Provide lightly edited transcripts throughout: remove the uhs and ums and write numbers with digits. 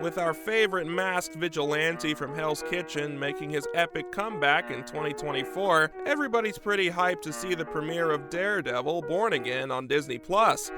With our favorite masked vigilante from Hell's Kitchen making his epic comeback in 2024, everybody's pretty hyped to see the premiere of Daredevil Born Again on Disney+.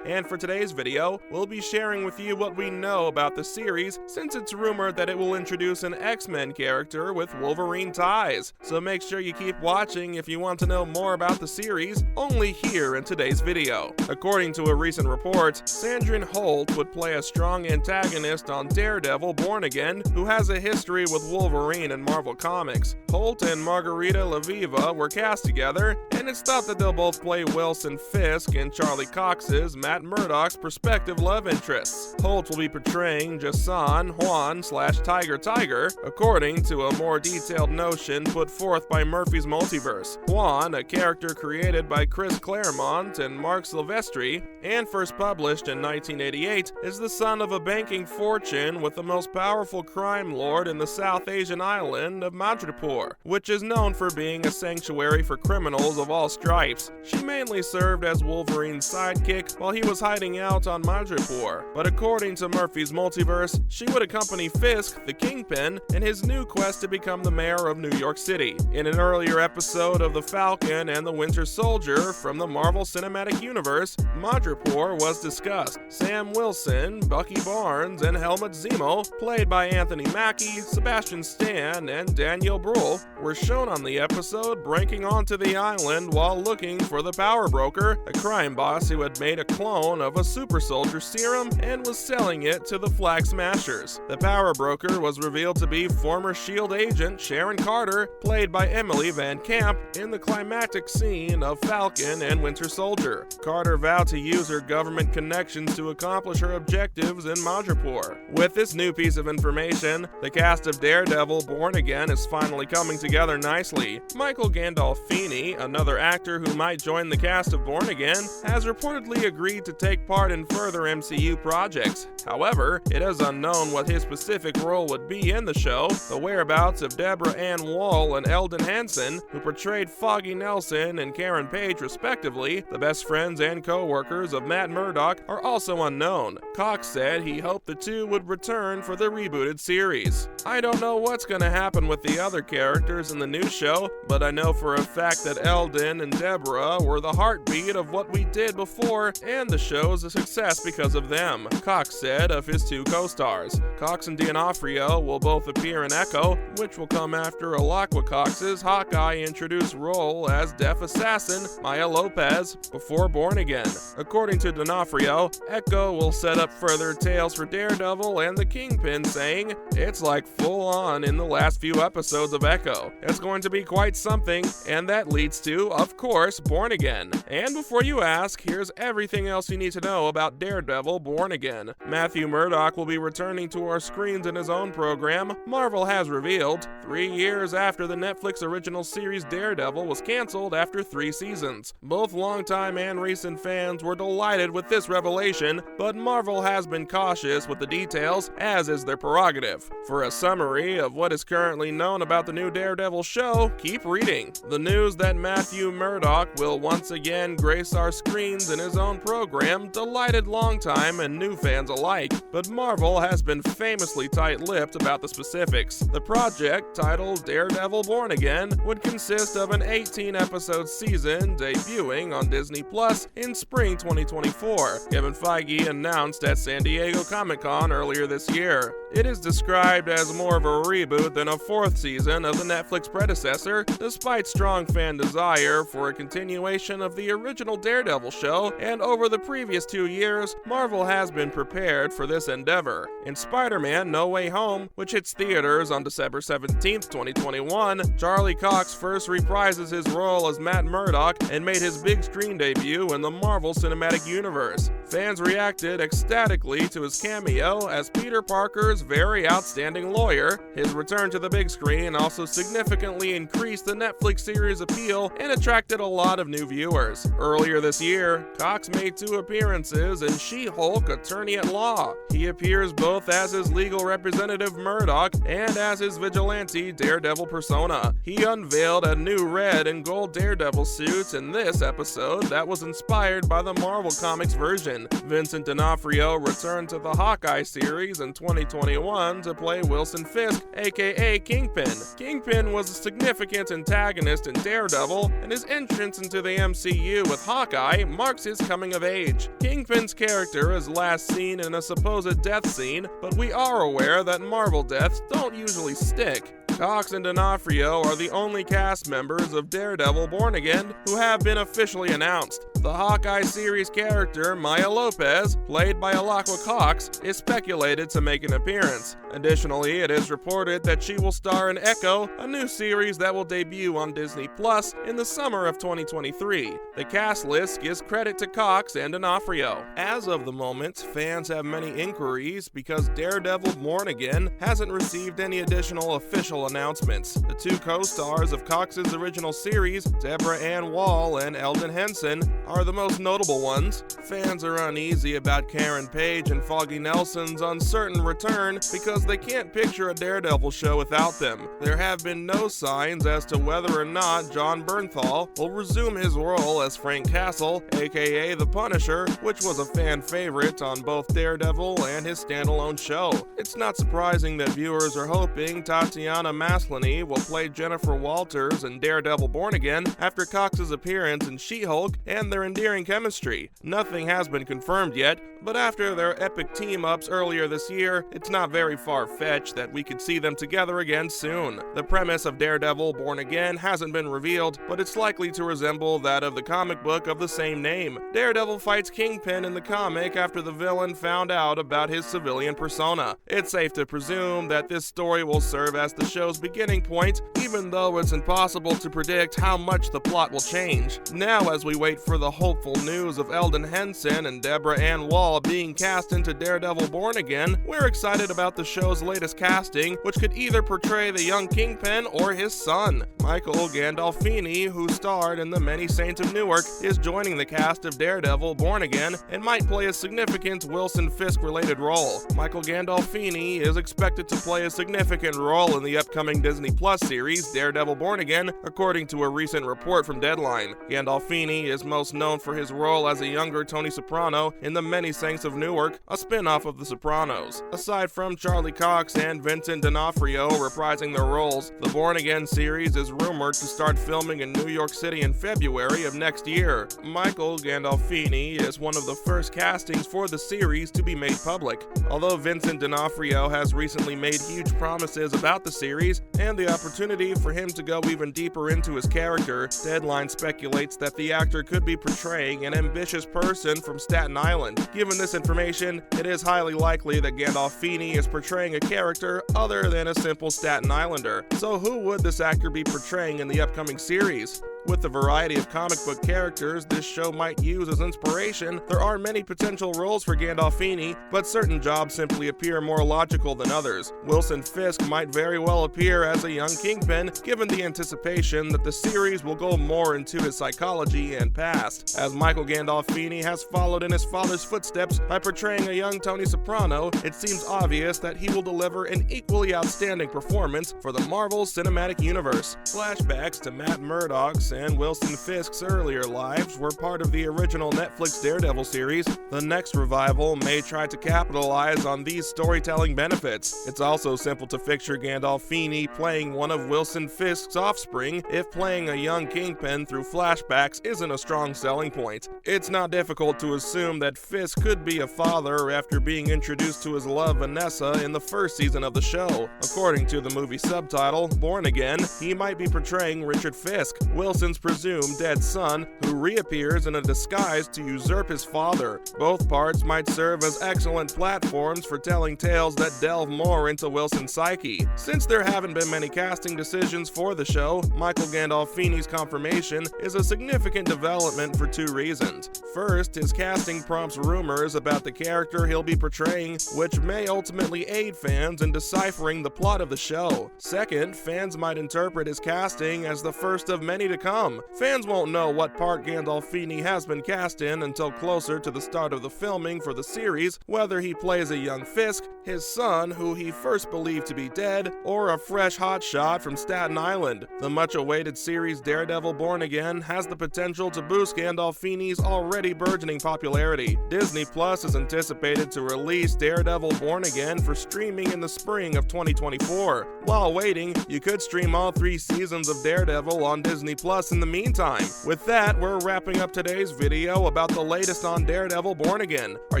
And for today's video, we'll be sharing with you what we know about the series, since it's rumored that it will introduce an X-Men character with Wolverine ties. So make sure you keep watching if you want to know more about the series, only here in today's video. According to a recent report, Sandrine Holt would play a strong antagonist on Daredevil Born Again, who has a history with Wolverine in Marvel Comics. Holt and Margarita Laviva were cast together, and it's thought that they'll both play Wilson Fisk and Charlie Cox's Matt Murdock's prospective love interests. Holt will be portraying Jason Juan/Tiger, according to a more detailed notion put forth by Murphy's Multiverse. Juan, a character created by Chris Claremont and Mark Silvestri, and first published in 1988, is the son of a banking fortune with the most powerful crime lord in the South Asian island of Madripoor, which is known for being a sanctuary for criminals of all stripes. She mainly served as Wolverine's sidekick while he was hiding out on Madripoor, but according to Murphy's Multiverse, she would accompany Fisk, the Kingpin, in his new quest to become the mayor of New York City. In an earlier episode of The Falcon and the Winter Soldier from the Marvel Cinematic Universe, Madripoor was discussed. Sam Wilson, Bucky Barnes, and Helmut Zemo, played by Anthony Mackie, Sebastian Stan, and Daniel Bruhl, were shown on the episode breaking onto the island while looking for the Power Broker, a crime boss who had made a clone of a super soldier serum and was selling it to the Flag Smashers. The Power Broker was revealed to be former S.H.I.E.L.D. agent Sharon Carter, played by Emily Van Camp, in the climactic scene of Falcon and Winter Soldier. Carter vowed to use her government connections to accomplish her objectives in Madripoor. With this new piece of information, the cast of Daredevil Born Again is finally coming together nicely. Michael Gandolfini, another actor who might join the cast of Born Again, has reportedly agreed to take part in further MCU projects. However, it is unknown what his specific role would be in the show. The whereabouts of Deborah Ann Wall and Eldon Hansen, who portrayed Foggy Nelson and Karen Page respectively, the best friends and co-workers of Matt Murdock, are also unknown. Cox said he hoped the two would return for the rebooted series. I don't know what's gonna happen with the other characters in the new show, but I know for a fact that Eldon and Deborah were the heartbeat of what we did before, and the show's a success because of them, Cox said of his two co-stars. Cox and D'Onofrio will both appear in Echo, which will come after Alaqua Cox's Hawkeye-introduced role as deaf assassin Maya Lopez before Born Again. According to D'Onofrio, Echo will set up further tales for Daredevil and the Kingpin, saying, "It's like full on in the last few episodes of Echo. It's going to be quite something, and that leads to, of course, Born Again." And before you ask, here's everything else you need to know about Daredevil Born Again. Matthew Murdock will be returning to our screens in his own program, Marvel has revealed, 3 years after the Netflix original series Daredevil was canceled after 3 seasons. Both longtime and recent fans were delighted with this revelation, but Marvel has been cautious with the details, as is their prerogative. For a summary of what is currently known about the new Daredevil show, keep reading. The news that Matthew Murdock will once again grace our screens in his own program delighted longtime and new fans alike, but Marvel has been famously tight-lipped about the specifics. The project, titled Daredevil Born Again, would consist of an 18-episode season debuting on Disney Plus in spring 2024, Kevin Feige announced at San Diego Comic-Con earlier this year. It is described as more of a reboot than a 4th season of the Netflix predecessor, despite strong fan desire for a continuation of the original Daredevil show, and over the previous 2 years, Marvel has been prepared for this endeavor. In Spider-Man No Way Home, which hits theaters on December 17, 2021, Charlie Cox first reprises his role as Matt Murdock and made his big screen debut in the Marvel Cinematic Universe. Fans reacted ecstatically to his cameo as Peter Parker's very outstanding lawyer. His return to the big screen also significantly increased the Netflix series' appeal and attracted a lot of new viewers. Earlier this year, Cox made 2 appearances in She-Hulk Attorney at Law. He appears both as his legal representative Murdock and as his vigilante Daredevil persona. He unveiled a new red and gold Daredevil suit in this episode that was inspired by the Marvel Comics version. Vincent D'Onofrio returned to the Hawkeye series and in 2021 to play Wilson Fisk, aka Kingpin. Kingpin was a significant antagonist in Daredevil, and his entrance into the MCU with Hawkeye marks his coming of age. Kingpin's character is last seen in a supposed death scene, but we are aware that Marvel deaths don't usually stick. Cox and D'Onofrio are the only cast members of Daredevil Born Again who have been officially announced. The Hawkeye series character, Maya Lopez, played by Alaqua Cox, is speculated to make an appearance. Additionally, it is reported that she will star in Echo, a new series that will debut on Disney Plus in the summer of 2023. The cast list gives credit to Cox and D'Onofrio. As of the moment, fans have many inquiries because Daredevil Born Again hasn't received any additional official announcements. The two co-stars of Cox's original series, Deborah Ann Wall and Eldon Henson, are the most notable ones. Fans are uneasy about Karen Page and Foggy Nelson's uncertain return because they can't picture a Daredevil show without them. There have been no signs as to whether or not John Bernthal will resume his role as Frank Castle, aka the Punisher, which was a fan favorite on both Daredevil and his standalone show. It's not surprising that viewers are hoping Tatiana Maslany will play Jennifer Walters in Daredevil Born Again after Cox's appearance in She-Hulk and their endearing chemistry. Nothing has been confirmed yet, but after their epic team-ups earlier this year, it's not very far-fetched that we could see them together again soon. The premise of Daredevil Born Again hasn't been revealed, but it's likely to resemble that of the comic book of the same name. Daredevil fights Kingpin in the comic after the villain found out about his civilian persona. It's safe to presume that this story will serve as the show's beginning point, even though it's impossible to predict how much the plot will change. Now, as we wait for the hopeful news of Eldon Henson and Deborah Ann Wall being cast into Daredevil Born Again, we're excited about the show's latest casting, which could either portray the young Kingpin or his son. Michael Gandolfini, who starred in The Many Saints of Newark, is joining the cast of Daredevil Born Again and might play a significant Wilson Fisk-related role. Michael Gandolfini is expected to play a significant role in the upcoming Disney Plus series Daredevil Born Again, according to a recent report from Deadline. Gandolfini is most known for his role as a younger Tony Soprano in The Many Saints of Newark, a spin-off of The Sopranos. Aside from Charlie Cox and Vincent D'Onofrio reprising their roles, the Born Again series is rumored to start filming in New York City in February of next year. Michael Gandolfini is one of the first castings for the series to be made public. Although Vincent D'Onofrio has recently made huge promises about the series and the opportunity for him to go even deeper into his character, Deadline speculates that the actor could be portraying an ambitious person from Staten Island. Given this information, it is highly likely that Gandolfini is portraying a character other than a simple Staten Islander. So who would this actor be portraying in the upcoming series? With the variety of comic book characters this show might use as inspiration, there are many potential roles for Gandolfini, but certain jobs simply appear more logical than others. Wilson Fisk might very well appear as a young Kingpin, given the anticipation that the series will go more into his psychology and past. As Michael Gandolfini has followed in his father's footsteps by portraying a young Tony Soprano, it seems obvious that he will deliver an equally outstanding performance for the Marvel Cinematic Universe. Flashbacks to Matt Murdock's and Wilson Fisk's earlier lives were part of the original Netflix Daredevil series. The next revival may try to capitalize on these storytelling benefits. It's also simple to picture Gandolfini playing one of Wilson Fisk's offspring if playing a young Kingpin through flashbacks isn't a strong selling point. It's not difficult to assume that Fisk could be a father after being introduced to his love Vanessa in the first season of the show. According to the movie subtitle, Born Again, he might be portraying Richard Fisk, Wilson's presumed dead son, who reappears in a disguise to usurp his father. Both parts might serve as excellent platforms for telling tales that delve more into Wilson's psyche. Since there haven't been many casting decisions for the show, Michael Gandolfini's confirmation is a significant development for two reasons. First, his casting prompts rumors about the character he'll be portraying, which may ultimately aid fans in deciphering the plot of the show. Second, fans might interpret his casting as the first of many to come. Fans won't know what part Gandolfini has been cast in until closer to the start of the filming for the series, whether he plays a young Fisk, his son, who he first believed to be dead, or a fresh hotshot from Staten Island. The much-awaited series Daredevil Born Again has the potential to boost Gandolfini's already burgeoning popularity. Disney Plus is anticipated to release Daredevil Born Again for streaming in the spring of 2024. While waiting, you could stream all 3 seasons of Daredevil on Disney Plus in the meantime. With that, we're wrapping up today's video about the latest on Daredevil Born Again. Are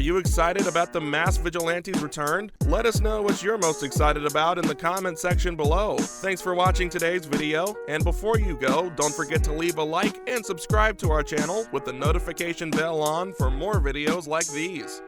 you excited about the masked vigilante's return? Let us know what you're most excited about in the comment section below. Thanks for watching today's video, and before you go, don't forget to leave a like and subscribe to our channel with the notification bell on for more videos like these.